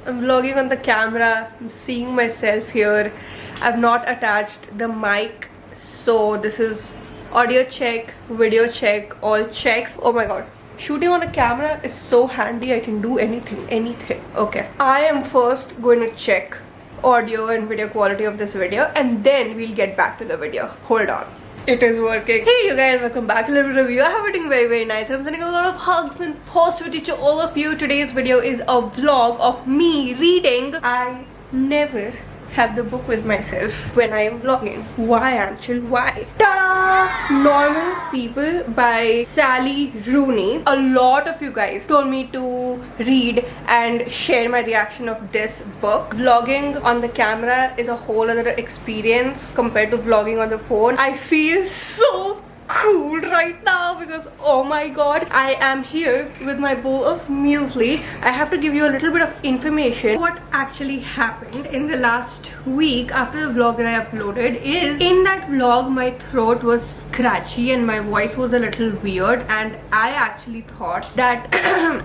I'm vlogging on the camera. I'm seeing myself here. I've not attached the mic, so this is audio check, video check, all checks. Oh my god. Shooting on a camera is so handy. I can do anything. Okay. I am first going to check audio and video quality of this video, and then we'll get back to the video. Hold on. It is working. Hey you guys, welcome back to the review. I have been doing very nice. I'm sending a lot of hugs and positivity to all of you. Today's video is a vlog of me reading. I never have the book with myself when I am vlogging. Why, Anchal? Why? Ta-da! Normal People by Sally Rooney. A lot of you guys told me to read and share my reaction of this book. Vlogging on the camera is a whole other experience compared to vlogging on the phone. I feel so cool right now because oh my god, I am here with my bowl of muesli. I have to give you a little bit of information. What actually happened in the last week after the vlog that I uploaded is, in that vlog my throat was scratchy and my voice was a little weird, and I actually thought that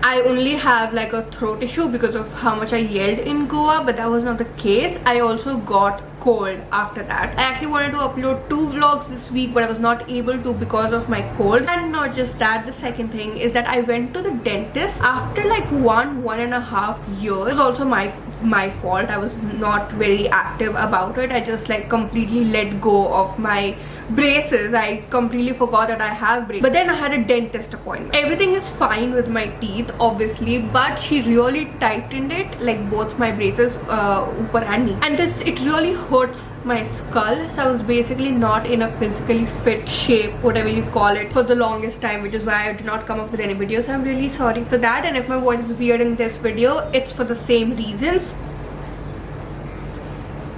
I only have like a throat issue because of how much I yelled in Goa, but that was not the case. I also got cold after that. I actually wanted to upload 2 vlogs this week, but I was not able to because of my cold. And not just that, the second thing is that I went to the dentist after like 1.5 years. It was also my fault. I was not very active about it. I just like completely let go of my braces. I completely forgot that I have braces. But then I had a dentist appointment. Everything is fine with my teeth obviously, but she really tightened it, like both my braces, upper and knee, and it really hurts my skull. So I was basically not in a physically fit shape, whatever you call it, for the longest time, which is why I did not come up with any videos. I'm really sorry for that, and if my voice is weird in this video, it's for the same reasons.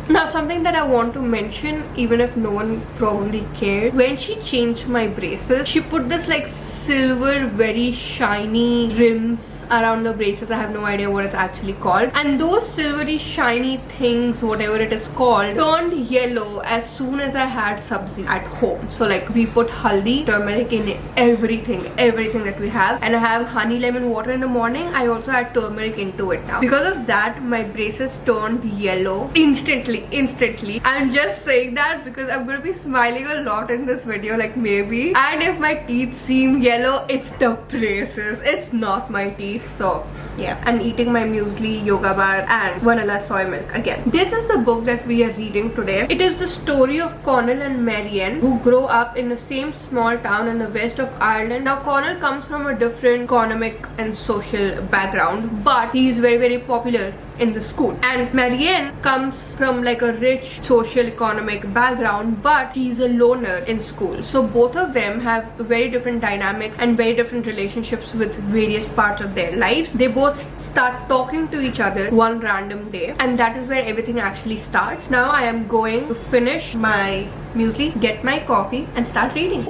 Now, something that I want to mention, even if no one probably cared, when she changed my braces, she put this like silver, very shiny rims around the braces. I have no idea what it's actually called. And those silvery shiny things, whatever it is called, turned yellow as soon as I had sabzi at home. So like we put haldi, turmeric in everything that we have. And I have honey lemon water in the morning. I also add turmeric into it now. Because of that, my braces turned yellow instantly. I'm just saying that because I'm going to be smiling a lot in this video, like maybe. And if my teeth seem yellow, it's the braces. It's not my teeth. So yeah, I'm eating my muesli, yoga bar and vanilla soy milk again. This is the book that we are reading today. It is the story of Connell and Marianne, who grow up in the same small town in the west of Ireland. Now Connell comes from a different economic and social background, but he is very popular in the school. And Marianne comes from like a rich social economic background, but she's a loner in school. So both of them have very different dynamics and very different relationships with various parts of their lives. They both start talking to each other one random day, and that is where everything actually starts. Now I am going to finish my muesli, get my coffee and start reading.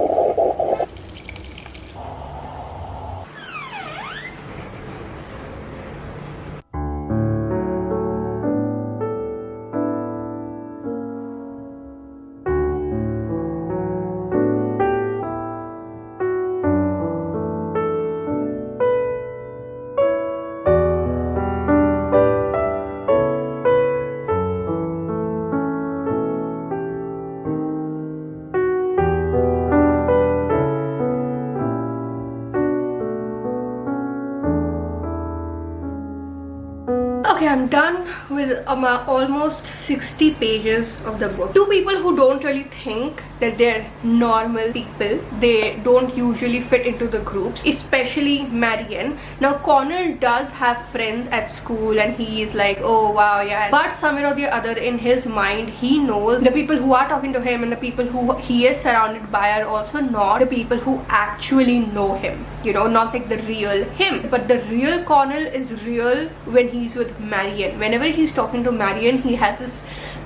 Okay, I'm done with almost 60 pages of the book. 2 people who don't really think that they're normal people. They don't usually fit into the groups, especially Marianne. Now Connell does have friends at school and he is like, oh wow, yeah, but somewhere or the other in his mind he knows the people who are talking to him and the people who he is surrounded by are also not the people who actually know him, you know, not like the real him. But the real Connell is real when he's with Marianne. Whenever he's talking to Marianne, he has this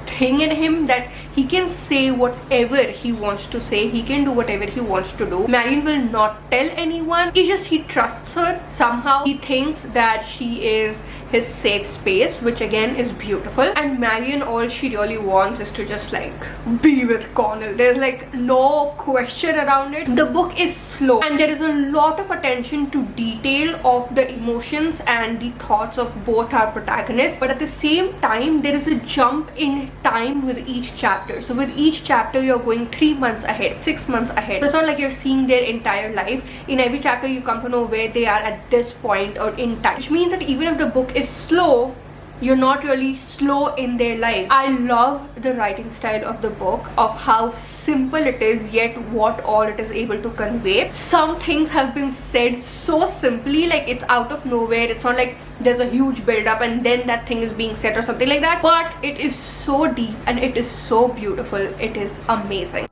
thing in him that he can say whatever he wants to say, he can do whatever he wants to do. Marianne will not tell anyone. It's just he trusts her somehow. He thinks that she is his safe space, which again is beautiful. And Marion, all she really wants is to just like be with Connell. There's like no question around it. The book is slow and there is a lot of attention to detail of the emotions and the thoughts of both our protagonists, but at the same time there is a jump in time with each chapter. So with each chapter you're going 3 months ahead, 6 months ahead. So it's not like you're seeing their entire life. In every chapter you come to know where they are at this point or in time, which means that even if the book is slow, you're not really slow in their lives. I love the writing style of the book, of how simple it is, yet what all it is able to convey. Some things have been said so simply, like it's out of nowhere. It's not like there's a huge build up and then that thing is being said or something like that, but it is so deep and it is so beautiful. It is amazing.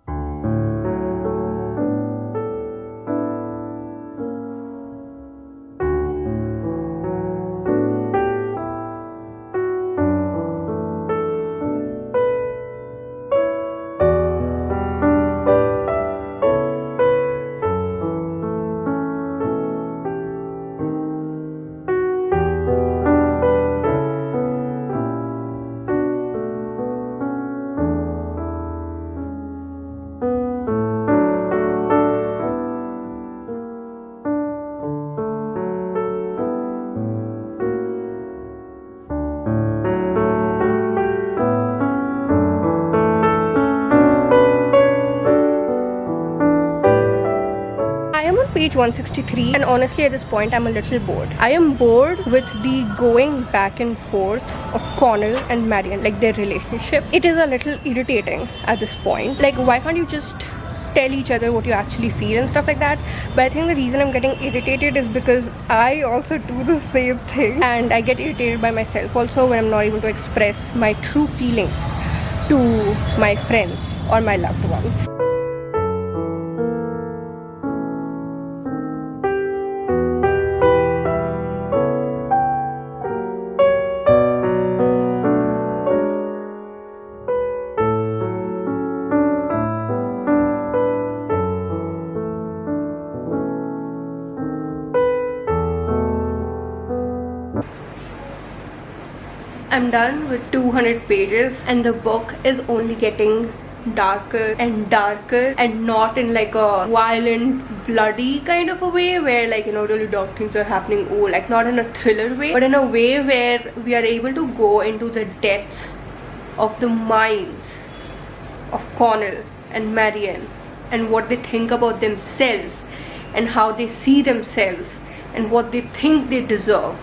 Page 163, and honestly at this point I'm a little bored. I am bored with the going back and forth of Connell and Marion, like their relationship. It is a little irritating at this point. Like, why can't you just tell each other what you actually feel and stuff like that? But I think the reason I'm getting irritated is because I also do the same thing, and I get irritated by myself also when I'm not able to express my true feelings to my friends or my loved ones. I'm done with 200 pages and the book is only getting darker and darker, and not in like a violent, bloody kind of a way where like, you know, really dark things are happening. Oh, like not in a thriller way, but in a way where we are able to go into the depths of the minds of Connell and Marion and what they think about themselves and how they see themselves and what they think they deserve,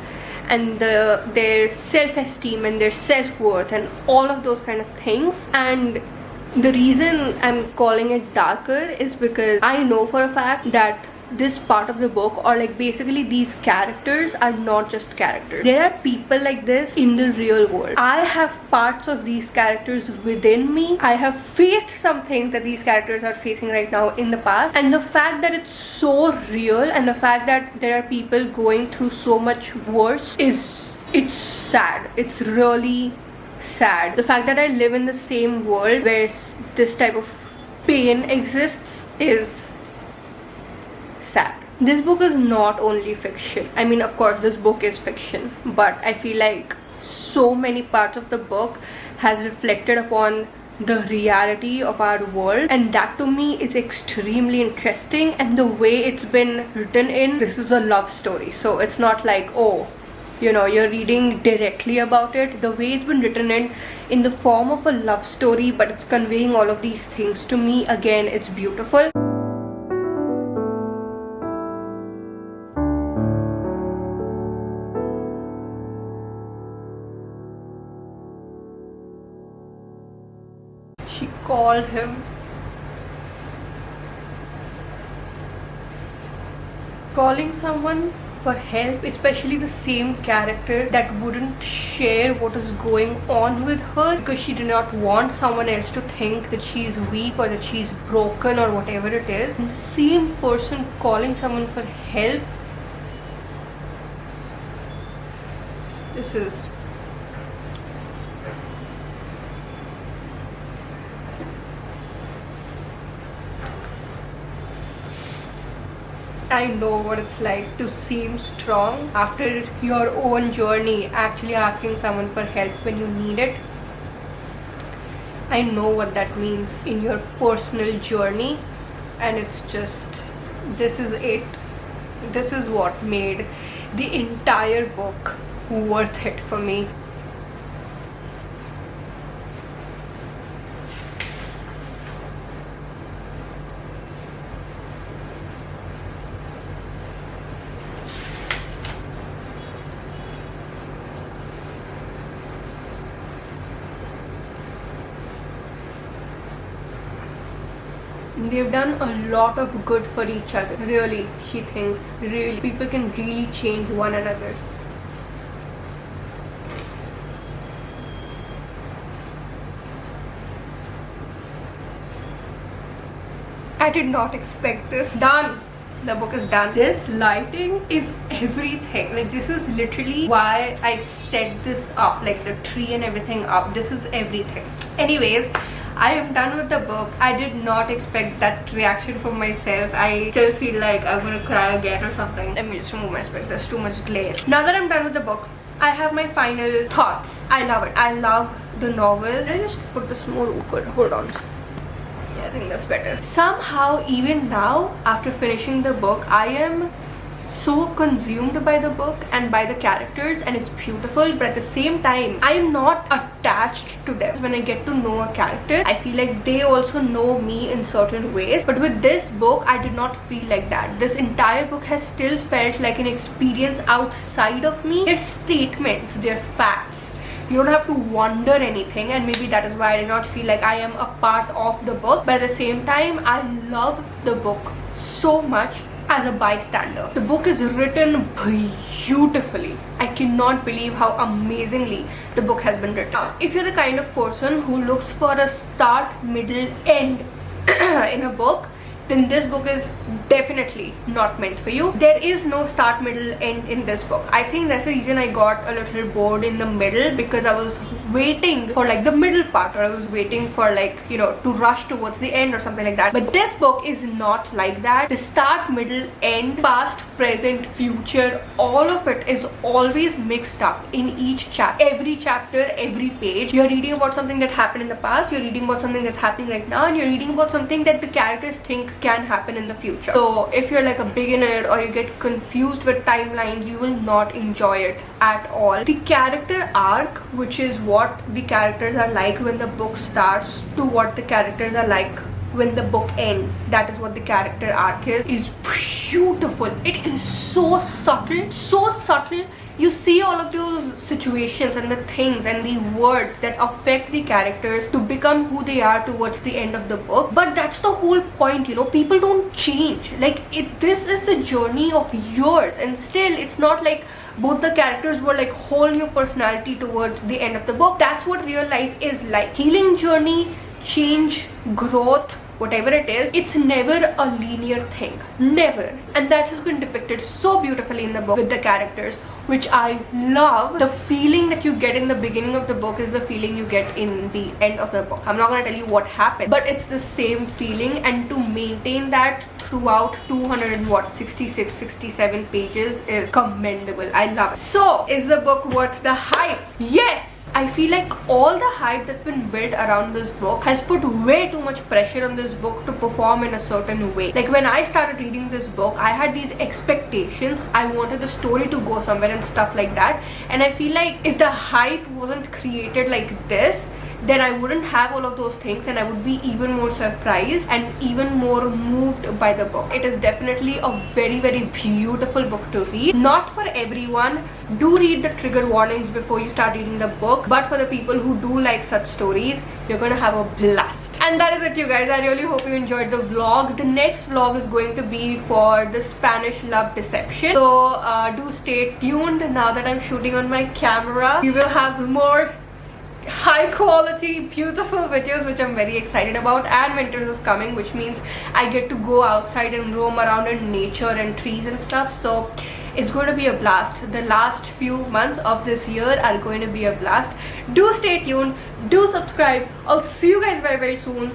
and their self-esteem and their self-worth and all of those kind of things. And the reason I'm calling it darker is because I know for a fact that this part of the book, or like basically these characters, are not just characters. There are people like this in the real world. I have parts of these characters within me. I have faced some things that these characters are facing right now in the past, and the fact that it's so real and the fact that there are people going through so much worse it's sad. It's really sad. The fact that I live in the same world where this type of pain exists is sad. This book is not only fiction. I mean, of course this book is fiction, but I feel like so many parts of the book has reflected upon the reality of our world, and that to me is extremely interesting. And the way it's been written in, this is a love story, so it's not like, oh, you know, you're reading directly about it. The way it's been written in the form of a love story, but it's conveying all of these things to me, again, it's beautiful. She called him. Calling someone for help, especially the same character that wouldn't share what is going on with her because she did not want someone else to think that she's weak or that she's broken or whatever it is. And the same person calling someone for help. This is I know what it's like to seem strong after your own journey, actually asking someone for help when you need it. I know what that means in your personal journey, and it's just, this is it. This is what made the entire book worth it for me. They've done a lot of good for each other. Really, she thinks, really, people can really change one another. I did not expect this. Done. The book is done. This lighting is everything. Like, this is literally why I set this up, like the tree and everything up. This is everything. Anyways, I am done with the book. I did not expect that reaction from myself. I still feel like I'm gonna cry again or something. Let me just remove my specs. There's too much glare. Now that I'm done with the book, I have my final thoughts. I love it. I love the novel. Let me just put this more open. Hold on. Yeah, I think that's better. Somehow, even now, after finishing the book, I am so consumed by the book and by the characters, and it's beautiful, but at the same time I am not attached to them. When I get to know a character, I feel like they also know me in certain ways, but with this book I did not feel like that. This entire book has still felt like an experience outside of me. They're statements, they're facts. You don't have to wonder anything, and maybe that is why I did not feel like I am a part of the book, but at the same time I love the book so much as a bystander. The book is written beautifully. I cannot believe how amazingly the book has been written. Now, if you're the kind of person who looks for a start, middle, end in a book, then this book is definitely not meant for you. There is no start, middle, end in this book. I think that's the reason I got a little bored in the middle, because I was waiting for like the middle part, or I was waiting for like, you know, to rush towards the end or something like that. But this book is not like that. The start, middle, end, past, present, future, all of it is always mixed up in each chapter. Every chapter, every page, you're reading about something that happened in the past, you're reading about something that's happening right now, and you're reading about something that the characters think can happen in the future. So if you're like a beginner or you get confused with timelines, you will not enjoy it at all. The character arc, which is what the characters are like when the book starts to what the characters are like when the book ends, that is what the character arc is beautiful. It is so subtle, so subtle. You see all of those situations and the things and the words that affect the characters to become who they are towards the end of the book. But that's the whole point, you know. People don't change. Like, this is the journey of yours, and still it's not like both the characters were like whole new personality towards the end of the book. That's what real life is like. Healing journey, change, growth, whatever it is, it's never a linear thing. Never. And that has been depicted so beautifully in the book with the characters, which I love. The feeling that you get in the beginning of the book is the feeling you get in the end of the book. I'm not going to tell you what happened, but it's the same feeling, and to maintain that throughout 266, 67 pages is commendable. I love it. So, is the book worth the hype? Yes! I feel like all the hype that's been built around this book has put way too much pressure on this book to perform in a certain way. Like, when I started reading this book, I had these expectations. I wanted the story to go somewhere and stuff like that, and I feel like if the hype wasn't created like this, then I wouldn't have all of those things, and I would be even more surprised and even more moved by the book. It is definitely a very, very beautiful book to read. Not for everyone. Do read the trigger warnings before you start reading the book, but for the people who do like such stories, you're gonna have a blast. And that is it, you guys. I really hope you enjoyed the vlog. The next vlog is going to be for the Spanish love deception, so do stay tuned. Now that I'm shooting on my camera, we will have more high quality, beautiful videos, which I'm very excited about. And winters is coming, which means I get to go outside and roam around in nature and trees and stuff, so it's going to be a blast. The last few months of this year are going to be a blast. Do stay tuned, do subscribe. I'll see you guys very, very soon.